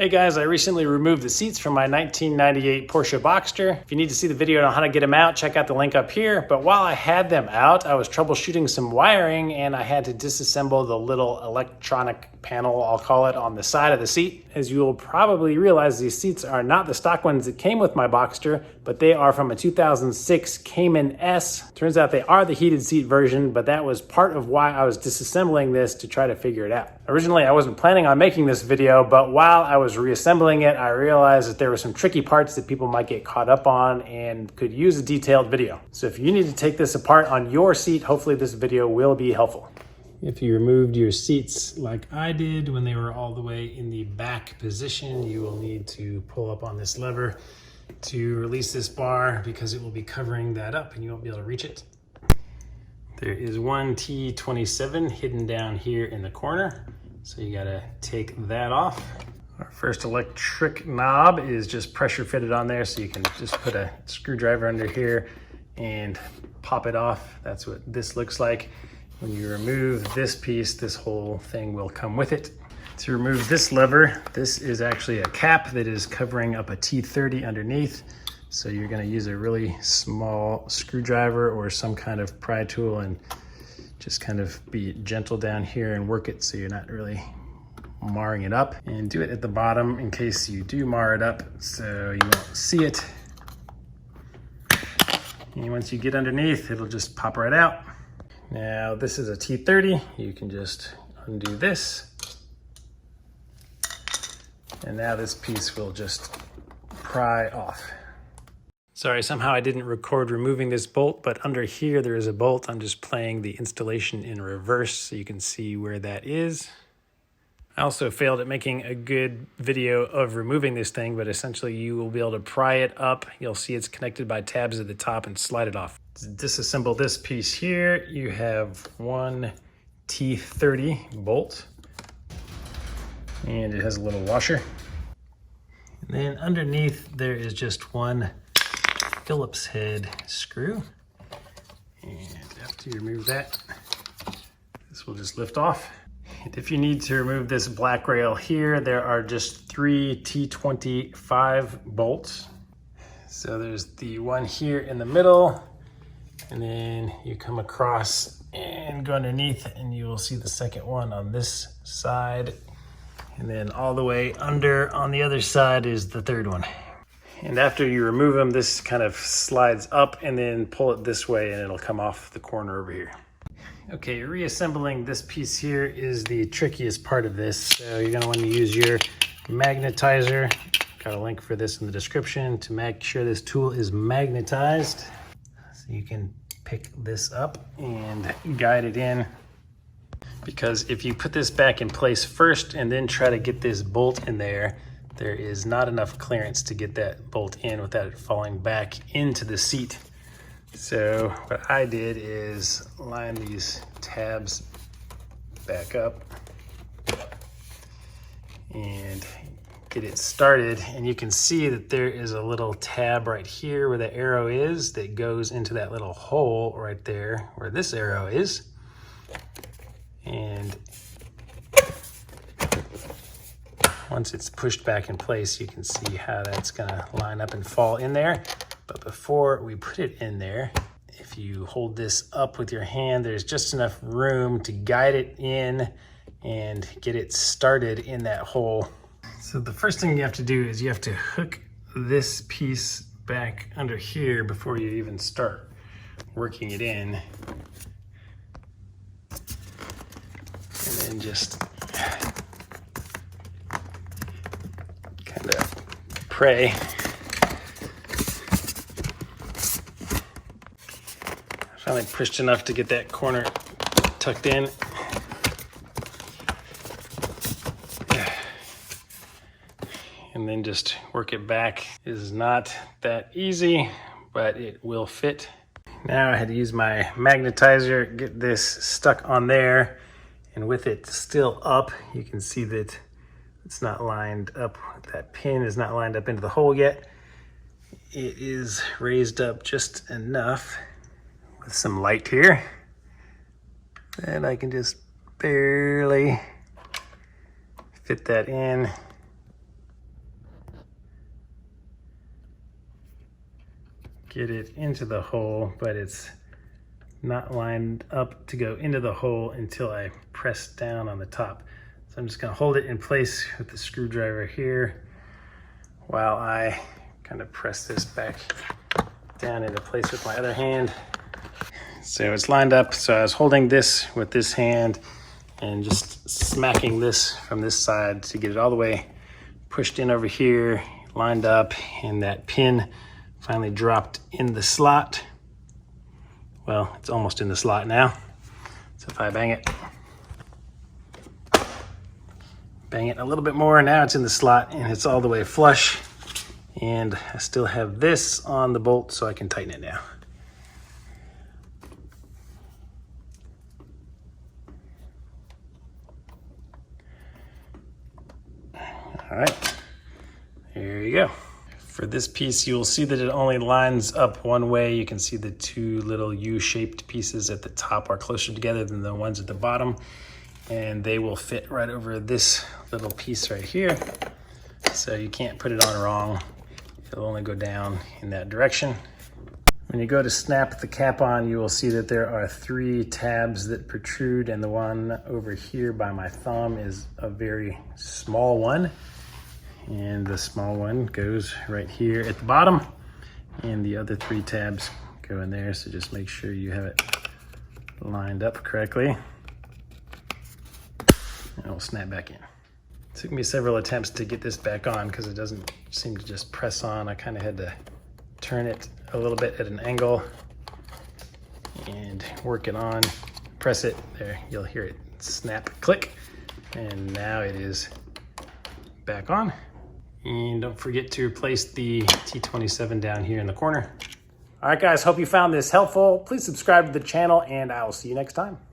Hey guys, I recently removed the seats from my 1998 Porsche Boxster. If you need to see the video on how to get them out, check out the link up here. But while I had them out, I was troubleshooting some wiring and I had to disassemble the little electronic panel, I'll call it, on the side of the seat. As you will probably realize, these seats are not the stock ones that came with my Boxster, but they are from a 2006 Cayman S. Turns out they are the heated seat version, but that was part of why I was disassembling this to try to figure it out. Originally, I wasn't planning on making this video, but while I was reassembling it, I realized that there were some tricky parts that people might get caught up on and could use a detailed video. So if you need to take this apart on your seat, hopefully this video will be helpful. If you removed your seats like I did when they were all the way in the back position, you will need to pull up on this lever to release this bar because it will be covering that up and you won't be able to reach it. There is one T27 hidden down here in the corner, so you gotta take that off. Our first electric knob is just pressure fitted on there, so you can just put a screwdriver under here and pop it off. That's what this looks like. When you remove this piece, this whole thing will come with it. To remove this lever, this is actually a cap that is covering up a T30 underneath. So you're gonna use a really small screwdriver or some kind of pry tool and just kind of be gentle down here and work it so you're not really marring it up. And do it at the bottom in case you do mar it up so you won't see it. And once you get underneath, it'll just pop right out. Now this is a T30, you can just undo this. And now this piece will just pry off. Sorry, somehow I didn't record removing this bolt, but under here there is a bolt. I'm just playing the installation in reverse so you can see where that is. I also failed at making a good video of removing this thing, but essentially you will be able to pry it up. You'll see it's connected by tabs at the top and slide it off. To disassemble this piece here, you have one T30 bolt, and it has a little washer. And then underneath there is just one Phillips head screw. And after you remove that, this will just lift off. And if you need to remove this black rail here, there are just 3 T25 bolts. So there's the one here in the middle, and then you come across and go underneath and you will see the second one on this side. And then all the way under on the other side is the third one. And after you remove them, this kind of slides up and then pull it this way and it'll come off the corner over here. Okay, reassembling this piece here is the trickiest part of this. So you're gonna wanna use your magnetizer. Got a link for this in the description to make sure this tool is magnetized. So you can pick this up and guide it in. Because if you put this back in place first and then try to get this bolt in there, there is not enough clearance to get that bolt in without it falling back into the seat. So what I did is line these tabs back up and get it started. And you can see that there is a little tab right here where the arrow is that goes into that little hole right there where this arrow is. And once it's pushed back in place, you can see how that's gonna line up and fall in there. But before we put it in there, if you hold this up with your hand, there's just enough room to guide it in and get it started in that hole. So the first thing you have to do is you have to hook this piece back under here before you even start working it in. And then just kind of pray. Finally pushed enough to get that corner tucked in. And then just work it back. It is not that easy, but it will fit. Now I had to use my magnetizer, get this stuck on there, and with it still up, you can see that it's not lined up. That pin is not lined up into the hole yet. It is raised up just enough with some light here. And I can just barely fit that in. get it into the hole, but it's not lined up to go into the hole until I press down on the top. So I'm just gonna hold it in place with the screwdriver here while I kind of press this back down into place with my other hand. So it's lined up. So I was holding this with this hand and just smacking this from this side to get it all the way pushed in over here, lined up, and that pin finally dropped in the slot. Well, it's almost in the slot now. So if I bang it a little bit more, now it's in the slot and it's all the way flush. And I still have this on the bolt so I can tighten it now. All right, there you go. For this piece, you'll see that it only lines up one way. You can see the two little U-shaped pieces at the top are closer together than the ones at the bottom, and they will fit right over this little piece right here. So you can't put it on wrong. It'll only go down in that direction. When you go to snap the cap on, you will see that there are 3 tabs that protrude, and the one over here by my thumb is a very small one. And the small one goes right here at the bottom, and the other 3 tabs go in there. So just make sure you have it lined up correctly, and it'll snap back in. It took me several attempts to get this back on because it doesn't seem to just press on. I kind of had to turn it a little bit at an angle and work it on, press it, there, you'll hear it snap, click, and now it is back on. And don't forget to replace the T27 down here in the corner. All right, guys, hope you found this helpful. Please subscribe to the channel, and I will see you next time.